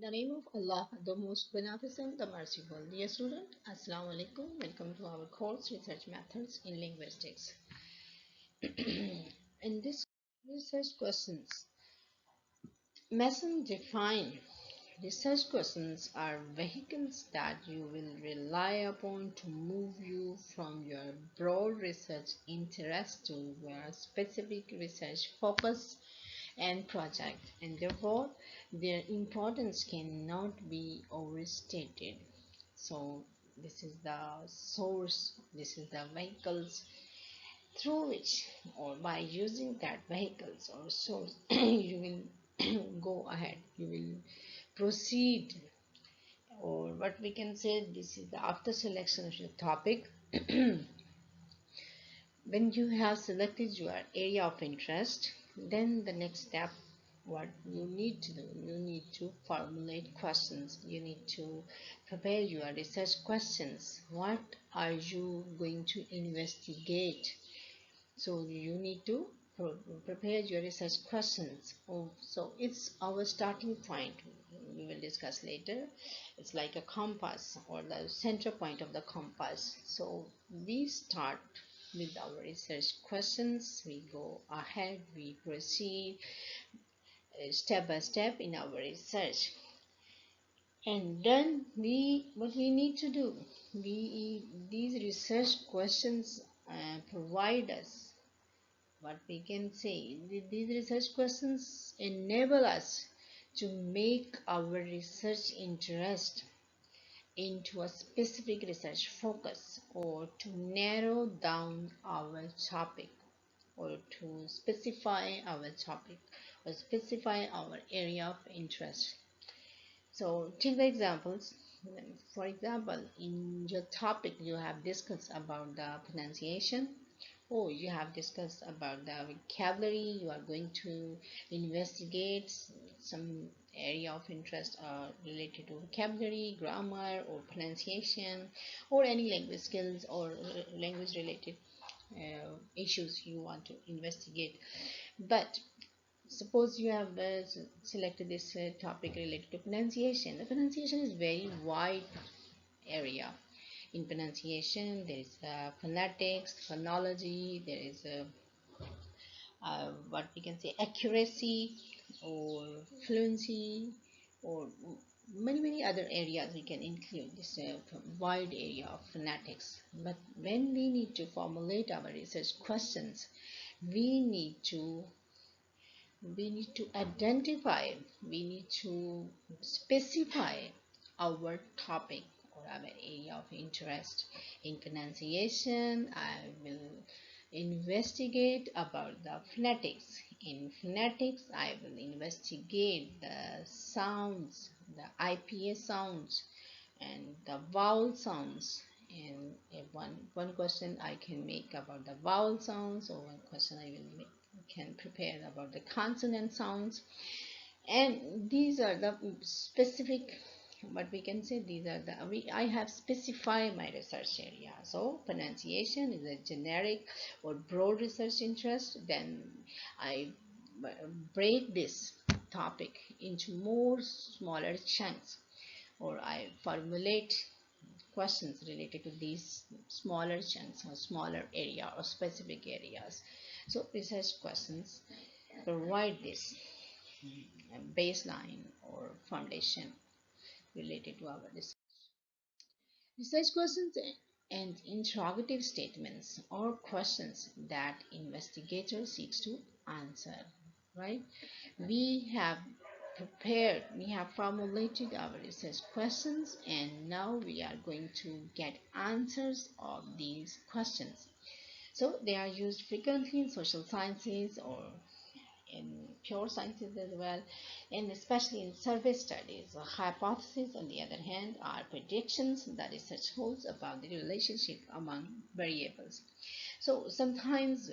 In the name of Allah, the most beneficent, the merciful. Dear student, Assalamu alaikum. Welcome to our course Research Methods in Linguistics. In this research questions, Mason define research questions are vehicles that you will rely upon to move you from your broad research interest to your specific research focus and project, and therefore their importance cannot be overstated. So this is the source, this is the vehicles through which, or by using that vehicles or source, you will go ahead, you will proceed, or what we can say, this is the after selection of your topic. When you have selected your area of interest, then the next step, what you need to do, you need to formulate questions, you need to prepare your research questions. What are you going to investigate? So you need to prepare your research questions. So it's our starting point, we will discuss later. It's like a compass or the center point of the compass. So we start with our research questions, we go ahead, we proceed step by step in our research, and then what we need to do, these research questions provide us, what we can say, these research questions enable us to make our research interest into a specific research focus, or to narrow down our topic, or to specify our topic, or specify our area of interest. So take the examples. For example, in your topic you have discussed about the pronunciation, or you have discussed about the vocabulary, you are going to investigate some area of interest related to vocabulary, grammar, or pronunciation, or any language skills or language related issues you want to investigate. But suppose you have selected this topic related to pronunciation. The pronunciation is very wide area. In pronunciation there is phonetics, phonology, there is what we can say, accuracy or fluency, or many other areas we can include this wide area of phonetics. But when we need to formulate our research questions, we need to identify, we need to specify our topic or our area of interest. In pronunciation, I will investigate about the phonetics. In phonetics, I will investigate the sounds, the IPA sounds, and the vowel sounds. And one question I can make about the vowel sounds, or one question I will make, can prepare about the consonant sounds. And these are the specific, what we can say, these are the I have specified my research area. So pronunciation is a generic or broad research interest. Then I break this topic into more smaller chunks, or I formulate questions related to these smaller chunks or smaller area or specific areas. So research questions provide this baseline or foundation related to our research. Research questions and interrogative statements, or questions that investigator seeks to answer, right? We have prepared, we have formulated our research questions, and now we are going to get answers of these questions. So they are used frequently in social sciences or in pure sciences as well, and especially in survey studies. Hypotheses, on the other hand, are predictions that research holds about the relationship among variables. So sometimes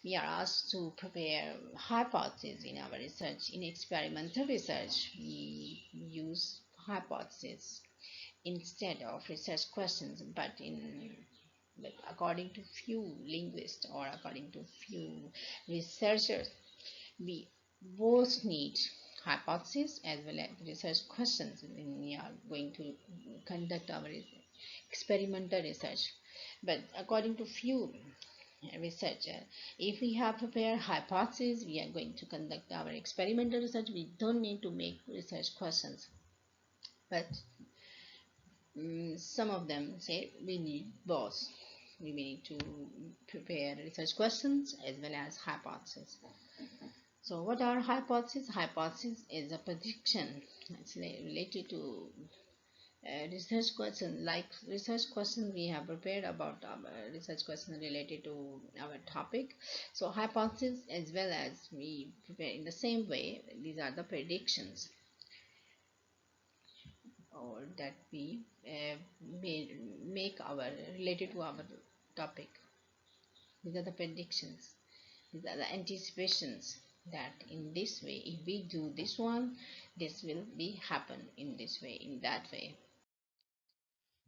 we are asked to prepare hypotheses in our research. In experimental research, we use hypotheses instead of research questions, but according to few linguists, or according to few researchers, we both need hypotheses as well as research questions when we are going to conduct our experimental research. But according to few researcher, if we have prepared hypotheses, we are going to conduct our experimental research. We don't need to make research questions. But some of them say we need both. We need to prepare research questions as well as hypotheses. So what are hypotheses? Hypothesis is a prediction. It's related to research question. Like research question we have prepared about our research question related to our topic. So hypothesis as well as we prepare in the same way. These are the predictions or that we make our related to our topic. These are the predictions. These are the anticipations that in this way, if we do this one, this will be happen in this way, in that way.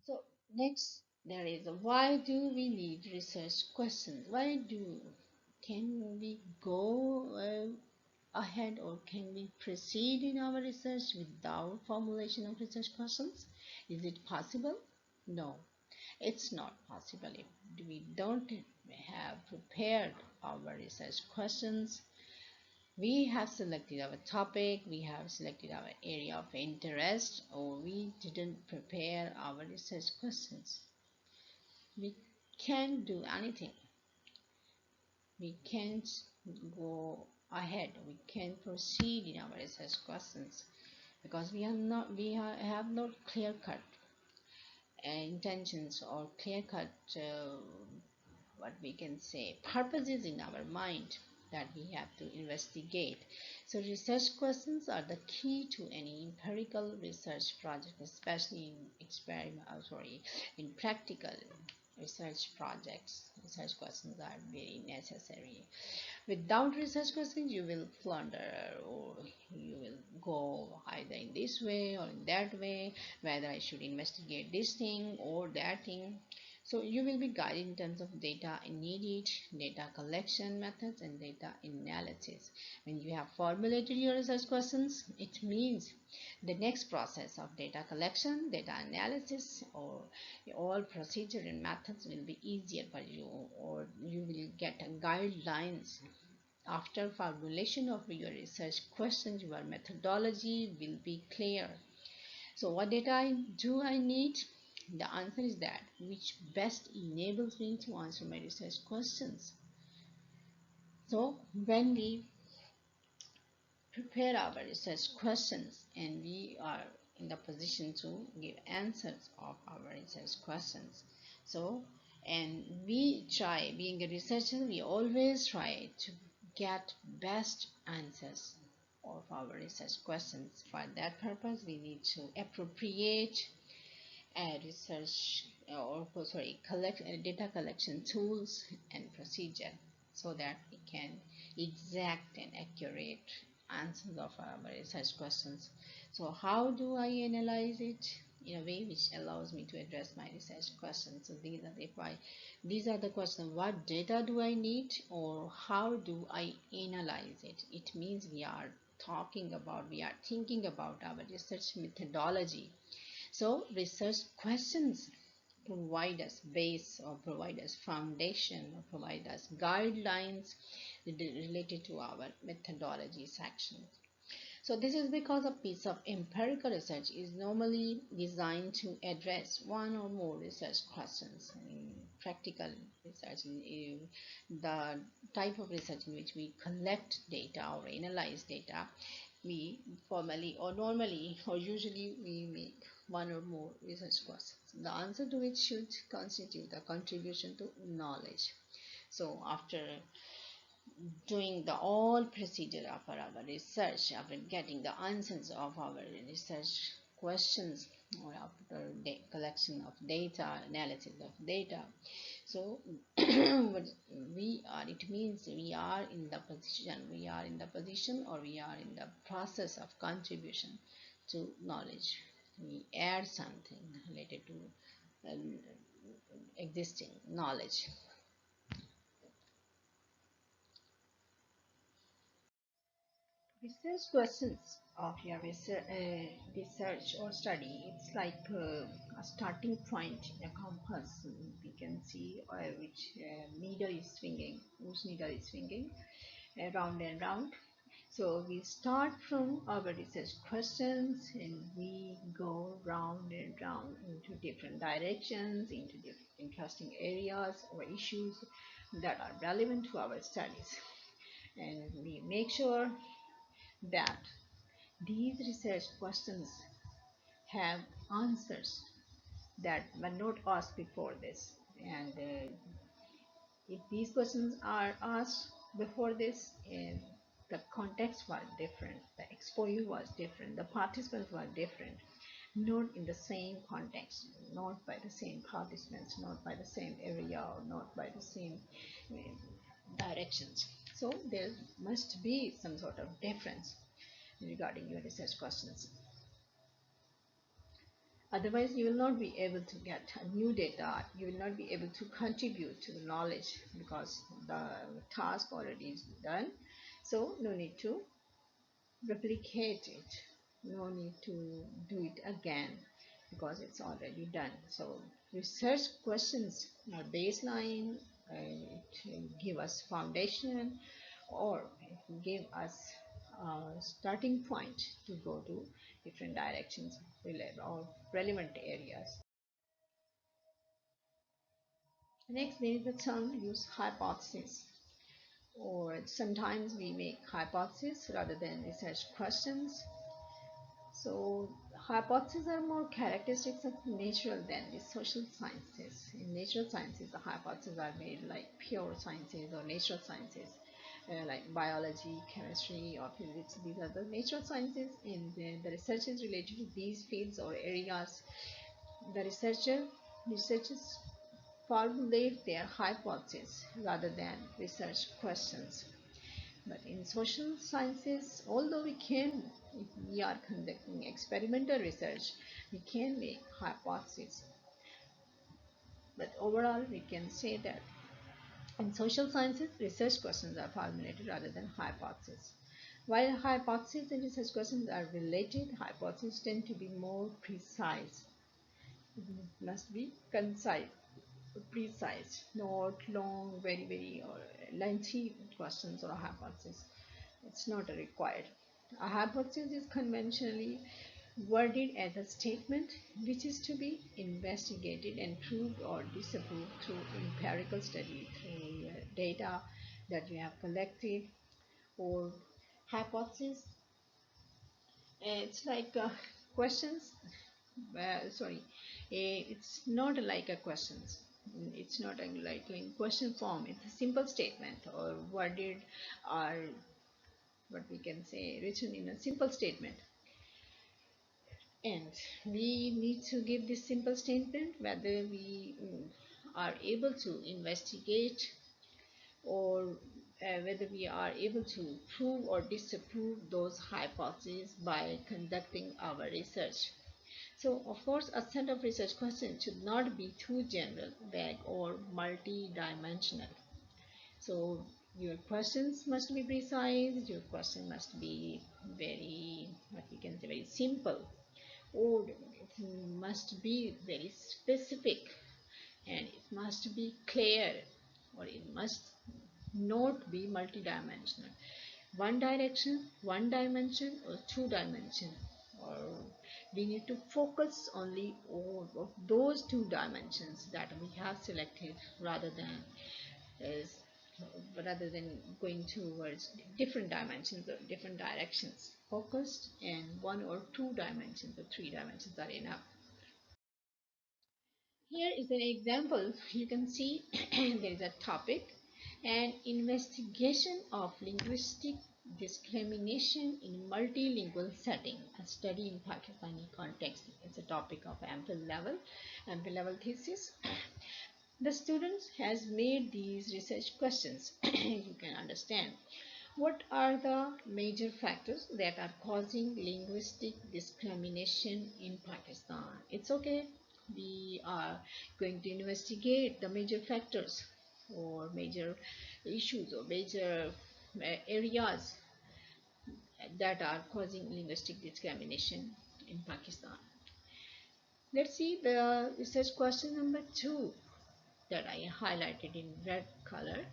So next there is a why do we need research questions? Why do can we go ahead or can we proceed in our research without formulation of research questions? Is it possible? No, it's not possible if we don't have prepared our research questions. We have selected our topic, we have selected our area of interest, or we didn't prepare our research questions. We can't do anything. We can't go ahead. We can't proceed in our research questions because have not clear cut intentions or clear cut what we can say purposes in our mind that we have to investigate. So research questions are the key to any empirical research project, especially in in practical research projects. Research questions are very necessary. Without research questions, you will flounder or you will go either in this way or in that way, whether I should investigate this thing or that thing. So you will be guided in terms of data needed, data collection methods, and data analysis. When you have formulated your research questions, it means the next process of data collection, data analysis, or all procedure and methods will be easier for you, or you will get guidelines. After formulation of your research questions, your methodology will be clear. So what data do I need? The answer is that which best enables me to answer my research questions. So when we prepare our research questions and we are in the position to give answers of our research questions, so and we try, being a researcher, we always try to get best answers of our research questions. For that purpose we need to appropriate research or collect data collection tools and procedure so that we can exact and accurate answers of our research questions. So how do I analyze it in a way which allows me to address my research questions? So these are the questions: what data do I need, or how do I analyze it? It means we are thinking about our research methodology. So research questions provide us base or provide us foundation or provide us guidelines related to our methodology section. So this is because a piece of empirical research is normally designed to address one or more research questions. In practical research, the type of research in which we collect data or analyze data, we formally or normally or usually we make one or more research questions, the answer to which should constitute a contribution to knowledge. So after doing the all procedure of our research, after getting the answers of our research questions, or after the collection of data, analysis of data, so it means we are in the position or we are in the process of contribution to knowledge. We add something related to existing knowledge. Research questions of your research or study. It's like a starting point in a compass. We can see which needle is swinging, whose needle is swinging round and round. So we start from our research questions and we go round and round into different directions, into different interesting areas or issues that are relevant to our studies. And we make sure that these research questions have answers that were not asked before this. And if these questions are asked before this, the context was different, the exposure was different, the participants were different, not in the same context, not by the same participants, not by the same area, or not by the same directions. So there must be some sort of difference regarding your research questions. Otherwise, you will not be able to get new data. You will not be able to contribute to the knowledge because the task already is done. So no need to replicate it. No need to do it again because it's already done. So research questions are baseline. It give us foundation or it give us a starting point to go to different directions or relevant areas. Next, there is the term use hypothesis, or sometimes we make hypotheses rather than research questions. So hypotheses are more characteristics of natural than the social sciences. In natural sciences, the hypotheses are made like pure sciences or natural sciences, like biology, chemistry, or physics. These are the natural sciences, and the research is related to these fields or areas. The researchers formulate their hypotheses rather than research questions. But in social sciences, although if we are conducting experimental research, we can make hypotheses. But overall, we can say that in social sciences, research questions are formulated rather than hypotheses. While hypotheses and research questions are related, hypotheses tend to be more precise. It must be concise, precise, not long, very or lengthy questions or hypotheses. It's not required. A hypothesis is conventionally worded as a statement which is to be investigated and proved or disapproved through empirical study, through data that you have collected, or hypothesis. It's like questions. Sorry, it's not like a questions. It's not like in question form. It's a simple statement or worded or what we can say written in a simple statement, and we need to give this simple statement whether we are able to investigate or whether we are able to prove or disapprove those hypotheses by conducting our research. So of course a set of research questions should not be too general, vague or multi-dimensional. So your questions must be precise, your question must be very, what we can say, very simple, or it must be very specific, and it must be clear, or it must not be multidimensional. One direction, one dimension, or two dimension, or we need to focus only on those two dimensions that we have selected is rather than going towards different dimensions or different directions. Focused and one or two dimensions or three dimensions are enough. Here is an example. You can see there is a topic, an investigation of linguistic discrimination in multilingual setting, a study in Pakistani context. It's a topic of ample level thesis. The students has made these research questions. You can understand what are the major factors that are causing linguistic discrimination in Pakistan. It's okay, we are going to investigate the major factors or major issues or major areas that are causing linguistic discrimination in Pakistan. Let's see the research question number 2 that I highlighted in red color.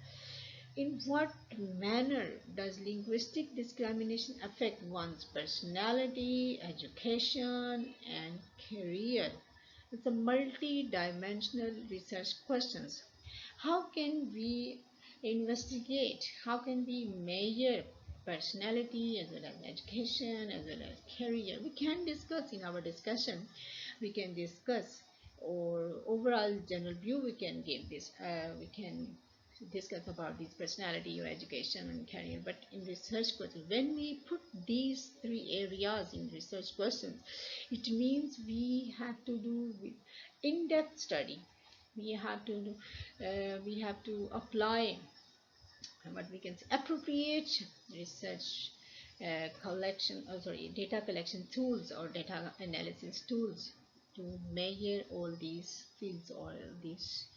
In what manner does linguistic discrimination affect one's personality, education, and career? It's a multi-dimensional research questions. How can we investigate? How can we measure personality as well as education as well as career? We can discuss in our discussion. We can discuss or overall general view we can give this. We can discuss about this personality or education and career, but in research questions, when we put these three areas in research questions, it means we have to do with in-depth study. We have to do, we have to apply what we can say appropriate research collection, data collection tools or data analysis tools to measure all these fields or these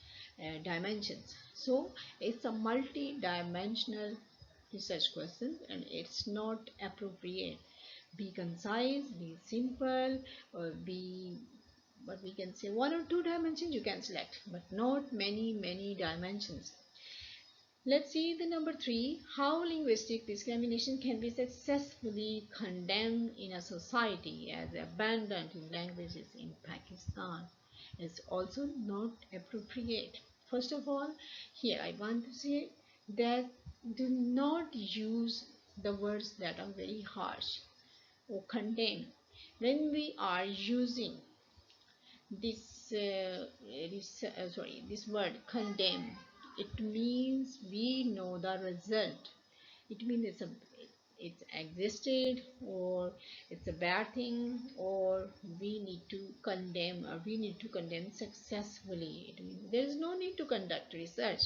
dimensions. So it's a multi-dimensional research question and it's not appropriate. Be concise, be simple, or be what we can say 1 or 2 dimensions you can select, but not many dimensions. Let's see the number 3, how linguistic discrimination can be successfully condemned in a society as abandoned in languages in Pakistan. Is also not appropriate. First of all, here I want to say that do not use the words that are very harsh or condemn. When we are using this word condemn, it means we know the result. It means it's existed or it's a bad thing, or we need to condemn, or we need to condemn successfully. It means there is no need to conduct research.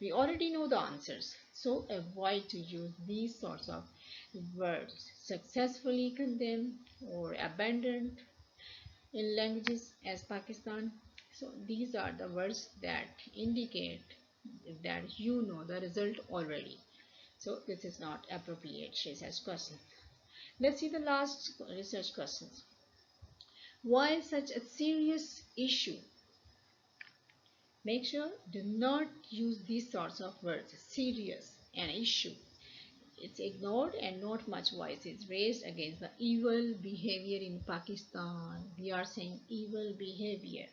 We already know the answers. So avoid to use these sorts of words. Successfully condemn or abandoned in languages as Pakistan. So these are the words that indicate that you know the result already. So this is not appropriate research question. Let's see the last research questions. Why such a serious issue? Make sure do not use these sorts of words. Serious, an issue. It's ignored and not much voice is raised against the evil behavior in Pakistan. We are saying evil behavior.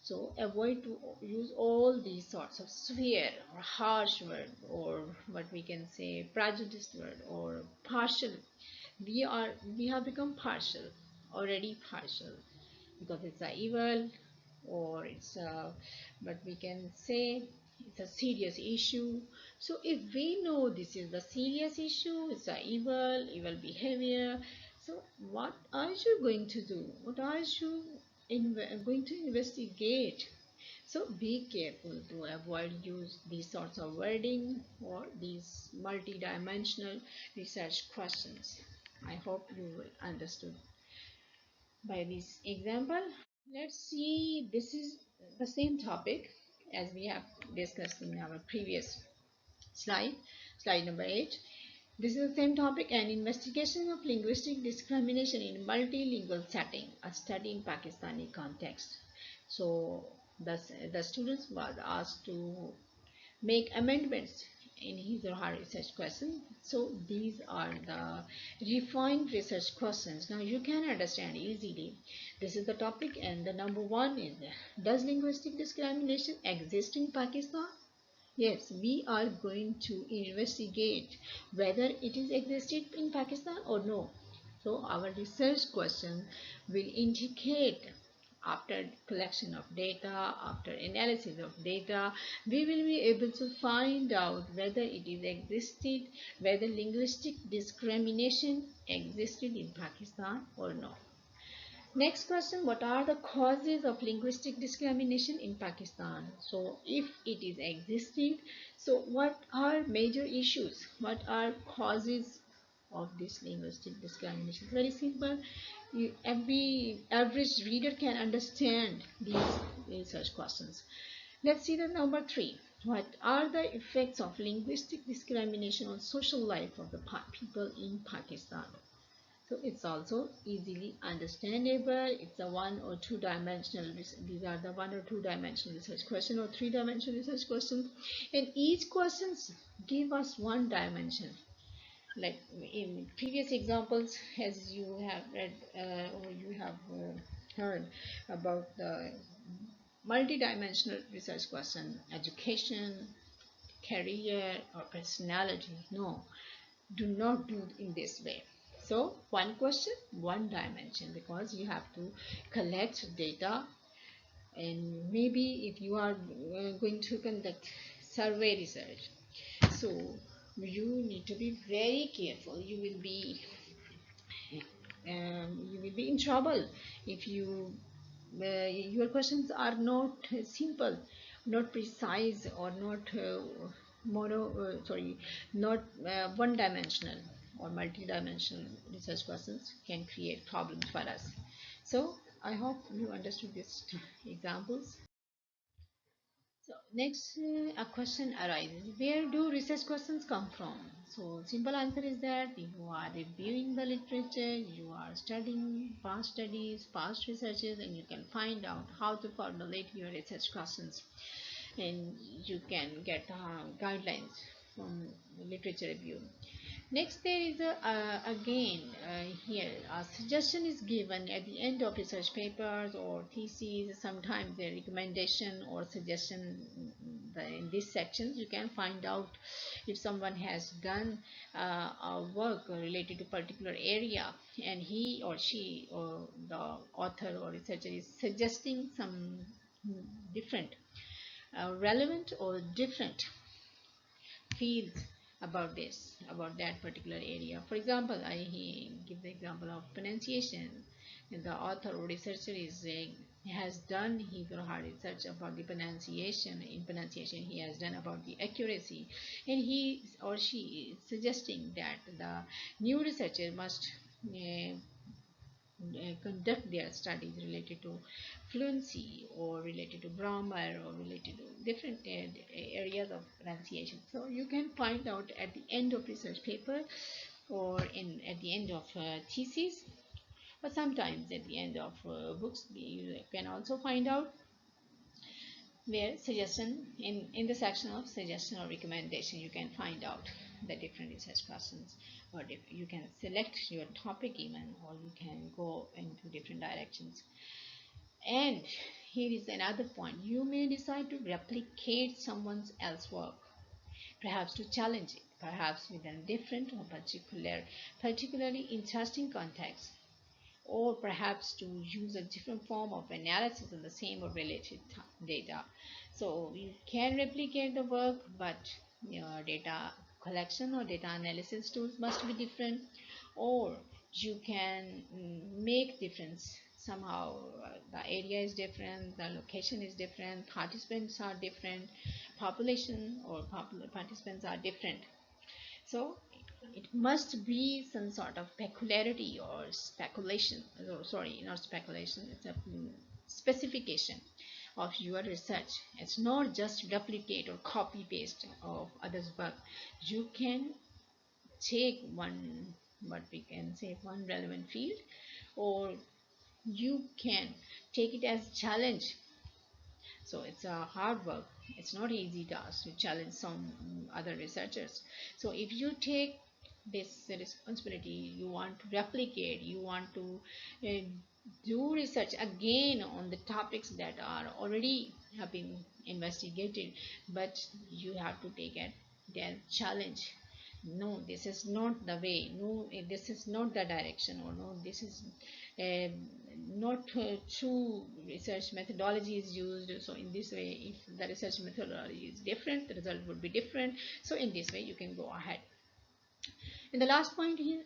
So avoid to use all these sorts of swear or harsh word or what we can say prejudiced word or partial. We have become partial, already partial, because it's a evil or it's a, but we can say it's a serious issue. So if we know this is the serious issue, it's a evil behavior, so what are you going to do? What are you going to investigate? So be careful to avoid use these sorts of wording or these multi-dimensional research questions. I hope you will understood by this example. Let's see, this is the same topic as we have discussed in our previous slide number 8. This is the same topic, an investigation of linguistic discrimination in multilingual setting, a study in Pakistani context. So the students was asked to make amendments in his or her research question. So these are the refined research questions. Now you can understand easily. This is the topic, and the number 1 is, does linguistic discrimination exist in Pakistan? Yes, we are going to investigate whether it is existed in Pakistan or no. So our research question will indicate, after collection of data, after analysis of data, we will be able to find out whether it is existed, whether linguistic discrimination existed in Pakistan or not. Next question, what are the causes of linguistic discrimination in Pakistan? So if it is existing, so what are major issues? What are causes of this linguistic discrimination? Very simple. Every average reader can understand these research questions. Let's see the number 3. What are the effects of linguistic discrimination on social life of the people in Pakistan? So it's also easily understandable. It's a one or two dimensional. These are the one or two dimensional research question or three dimensional research questions, and each questions give us one dimension. Like in previous examples, as you have read or you have heard about the multidimensional research question, education, career, or personality. No, do not do in this way. So one question, one dimension, because you have to collect data, and maybe if you are going to conduct survey research, so you need to be very careful. You will be in trouble if your questions are not simple, not precise, or not one dimensional or multi-dimensional. Research questions can create problems for us. So I hope you understood these examples. So next, a question arises: where do research questions come from? So simple answer is that you are reviewing the literature, you are studying past studies, past researches, and you can find out how to formulate your research questions, and you can get guidelines from literature review. Next, there is again here a suggestion is given at the end of research papers or theses. Sometimes the recommendation or suggestion in these sections you can find out if someone has done a work related to particular area, and he or she or the author or researcher is suggesting some different, relevant or different fields about that particular area. For example, I give the example of pronunciation. The author or researcher has done his or her research about the pronunciation. In pronunciation, he has done about the accuracy, and he or she is suggesting that the new researcher must conduct their studies related to fluency or related to grammar or related to different areas of pronunciation. So you can find out at the end of research paper or at the end of thesis, or sometimes at the end of books. You can also find out where suggestion in the section of suggestion or recommendation you can find out the different research questions, or you can select your topic even, or you can go into different directions. And here is another point: you may decide to replicate someone else's work, perhaps to challenge it, perhaps with a different or particularly interesting context, or perhaps to use a different form of analysis on the same or related data. So you can replicate the work, but your data collection or data analysis tools must be different, or you can make difference somehow. The area is different, the location is different, participants are different, population or participants are different. So it must be some sort of peculiarity or speculation. Oh, sorry, not speculation. It's a specification of your research. It's not just replicate or copy paste of others' work. You can take one, what we can say, one relevant field, or you can take it as challenge. So it's a hard work. It's not easy task to challenge some other researchers. So if you take this responsibility, you want to replicate, you want to uh, do research again on the topics that are already have been investigated, but you have to take it as challenge. No, this is not the way. No, this is not the direction, or no, this is uh, not true research methodology is used. So in this way, if the research methodology is different, the result would be different. So in this way you can go ahead. And the last point here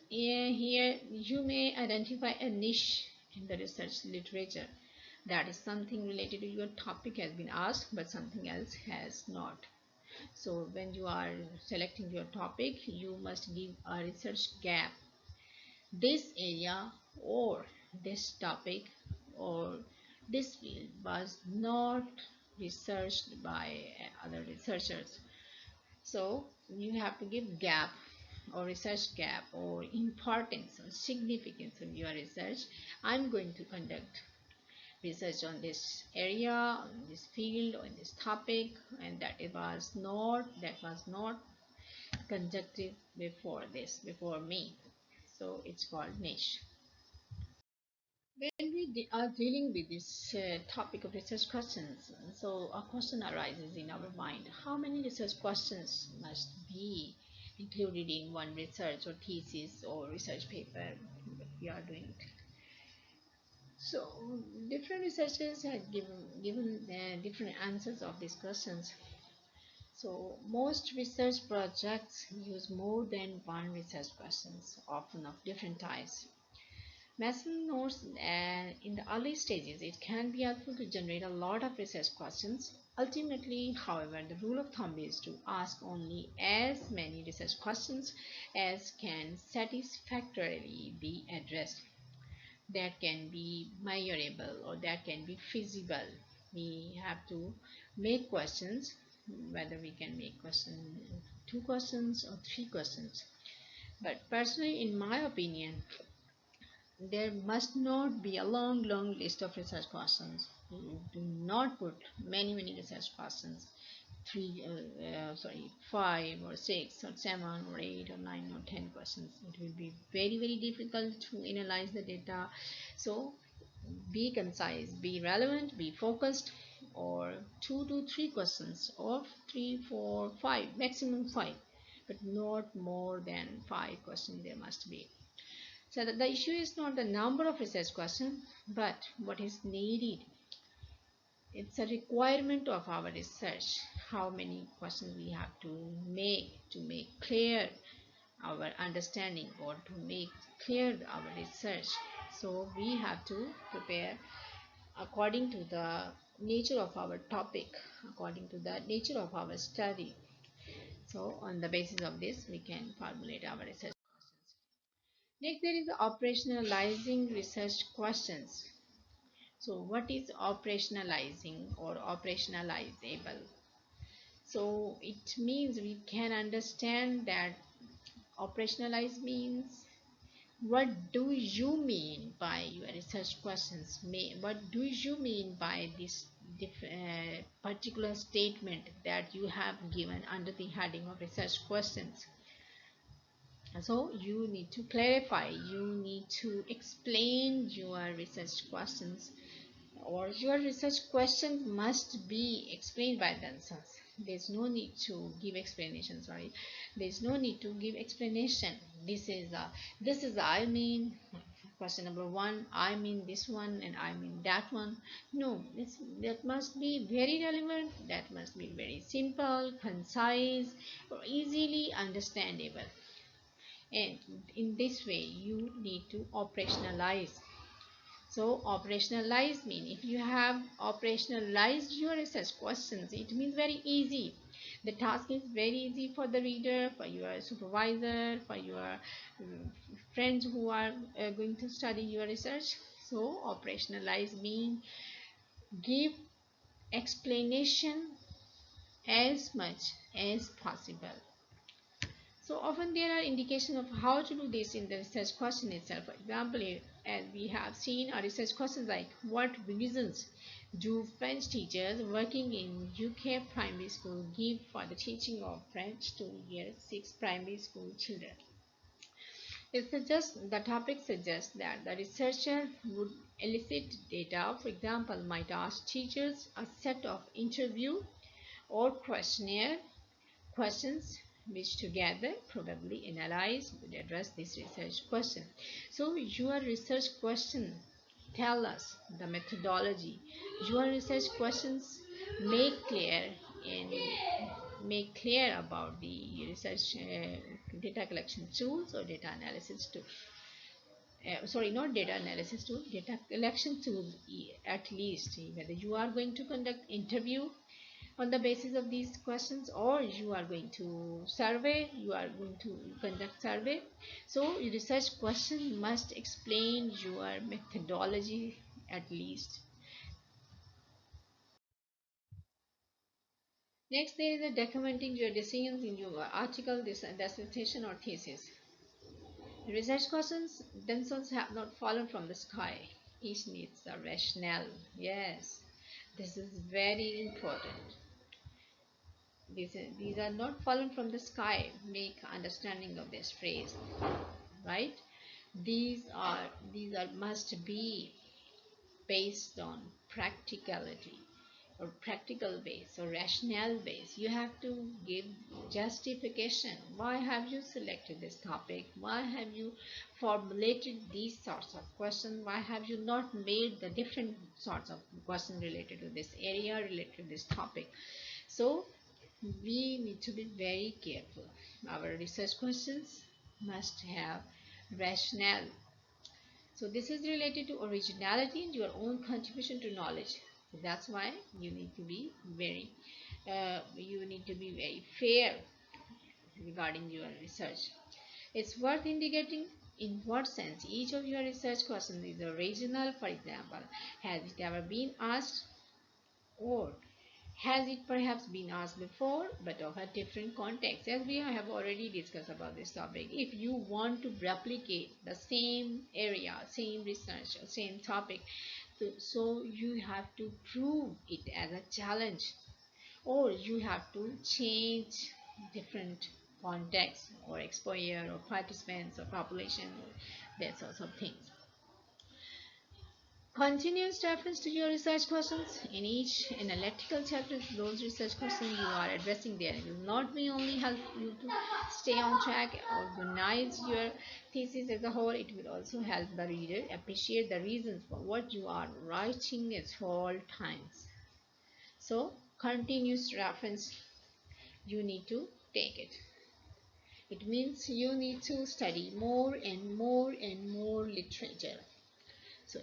you may identify a niche in the research literature, that is something related to your topic has been asked but something else has not. So when you are selecting your topic, you must give a research gap. This area or this topic or this field was not researched by other researchers. So you have to give gap or research gap or importance or significance of your research. I'm going to conduct research on this area, on this field, on this topic, and that was not conducted before this, before me. So it's called niche. When we are dealing with this topic of research questions, so a question arises in our mind: how many research questions must be included in one research or thesis or research paper that we are doing? So different researchers have given different answers of these questions. So most research projects use more than one research questions, often of different types. Mason notes that in the early stages, it can be helpful to generate a lot of research questions. Ultimately, however, the rule of thumb is to ask only as many research questions as can satisfactorily be addressed, that can be measurable or that can be feasible. We have to make questions, whether we can make two questions or three questions. But personally, in my opinion, there must not be a long list of research questions. You do not put many research questions, five or six or seven or eight or nine or 10 questions. It will be very difficult to analyze the data. So be concise, be relevant, be focused, or two to three questions, or three, four, five, maximum five, but not more than five questions there must be. So the issue is not the number of research questions, but what is needed. It's a requirement of our research, how many questions we have to make clear our understanding or to make clear our research. So we have to prepare according to the nature of our topic, according to the nature of our study. So on the basis of this, we can formulate our research questions. Next, there is the operationalizing research questions. So what is operationalizing or operationalizable? So it means we can understand that operationalize means what do you mean by your research questions? What do you mean by this particular statement that you have given under the heading of research questions? So you need to clarify, you need to explain your research questions, or your research questions must be explained by themselves. There's no need to give explanation, sorry. There's no need to give explanation. This is I mean question number one, I mean this one, and I mean that one. No, that must be very relevant, that must be very simple, concise, or easily understandable. And in this way you need to operationalize. So operationalize mean, if you have operationalized your research questions, it means very easy. The task is very easy for the reader, for your supervisor, for your friends who are going to study your research. So operationalize mean give explanation as much as possible. So often there are indications of how to do this in the research question itself. For example, as we have seen a research question like, what reasons do French teachers working in UK primary school give for the teaching of French to year 6 primary school children? The topic suggests that the researcher would elicit data. For example, might ask teachers a set of interview or questionnaire questions which together probably analyze would address this research question. So your research question tell us the methodology. Your research questions make clear about the research data collection tools or data analysis tools. Sorry, not data analysis tool, data collection tools. At least whether you are going to conduct interview on the basis of these questions, or you are going to conduct survey. So research question must explain your methodology at least. Next, there is a documenting your decisions in your article, dissertation, or thesis. Research questions themselves have not fallen from the sky. Each needs a rationale. Yes, this is very important. These are not fallen from the sky. Make understanding of this phrase, right? These are must be based on practicality or practical base or rational base. You have to give justification. Why have you selected this topic? Why have you formulated these sorts of questions? Why have you not made the different sorts of questions related to this area, related to this topic? So we need to be very careful. Our research questions must have rationale. So this is related to originality and your own contribution to knowledge. So that's why you need to be very fair regarding your research. It's worth indicating in what sense each of your research questions is original. For example, has it ever been asked, or has it perhaps been asked before but of a different context? As we have already discussed about this topic, if you want to replicate the same area, same research, or same topic, so you have to prove it as a challenge, or you have to change different context or exposure or participants or population, that sorts of things. Continuous reference to your research questions in each analytical chapter. Those research questions you are addressing there will not be only help you to stay on track, organize your thesis as a whole. It will also help the reader appreciate the reasons for what you are writing at all times. So continuous reference, you need to take it. It means you need to study more and more and more literature. So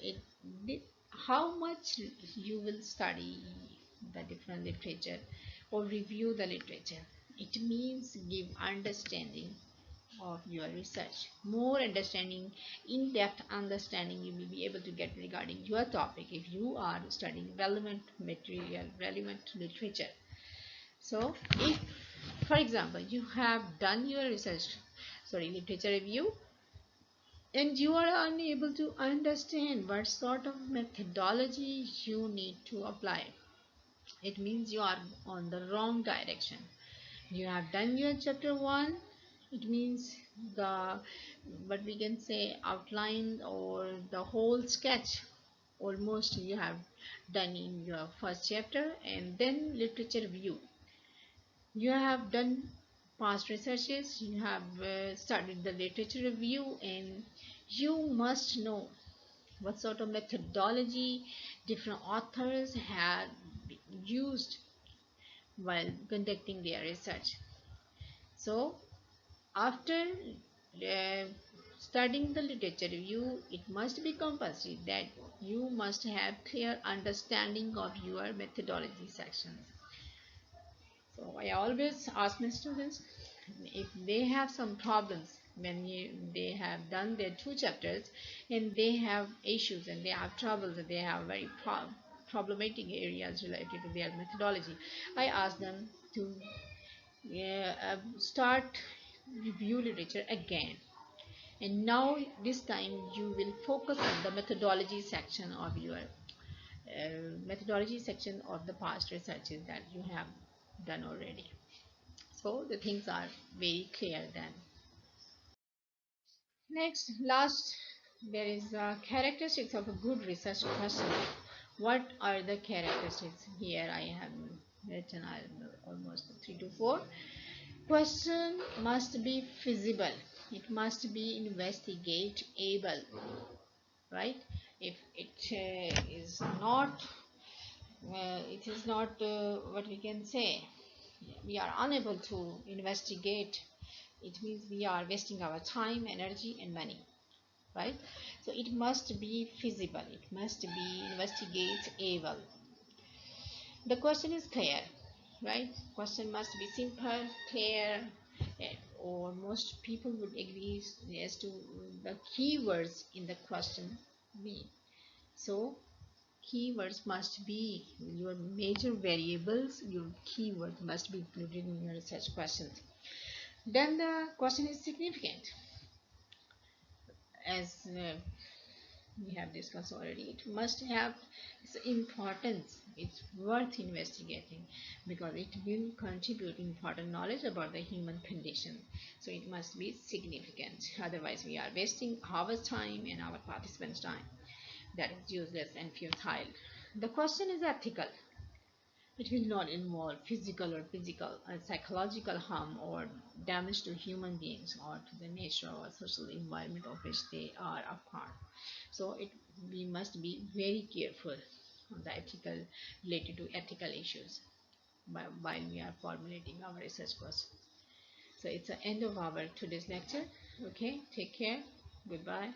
how much you will study the different literature or review the literature, it means give understanding of your research, more understanding, in-depth understanding you will be able to get regarding your topic if you are studying relevant material, relevant literature. So if, for example, you have done your literature review, and you are unable to understand what sort of methodology you need to apply, it means you are on the wrong direction. You have done your chapter 1, it means the, what we can say, outline or the whole sketch almost you have done in your first chapter. And then literature review, you have done past researches, you have studied the literature review, and you must know what sort of methodology different authors have used while conducting their research. So after uh, studying the literature review, it must be compulsory that you must have clear understanding of your methodology sections. So I always ask my students if they have some problems when they have done their 2 chapters and they have issues and they have troubles and they have very problematic areas related to their methodology. I ask them to start review literature again, and now this time you will focus on the methodology section of your methodology section of the past researches that you have done already. So the things are very clear then. Next, last, there is characteristics of a good research question. What are the characteristics? Here I have written almost 3 to 4. Question must be feasible. It must be investigatable, right? If it is not what we can say, we are unable to investigate, it means we are wasting our time, energy, and money, right? So it must be feasible, it must be investigatable. The question is clear, right? Question must be simple, clear, or most people would agree as to the keywords in the question mean. So Keywords must be your major variables, your keywords must be included in your research questions. Then the question is significant. As we have discussed already, it must have its importance, it's worth investigating because it will contribute important knowledge about the human condition. So it must be significant, otherwise we are wasting our time and our participants time. That is useless and futile. The question is ethical. It will not involve physical or psychological harm or damage to human beings or to the nature or social environment of which they are a part. So we must be very careful on the ethical, related to ethical issues while we are formulating our research questions. So it's the end of our today's lecture. Okay, take care. Goodbye.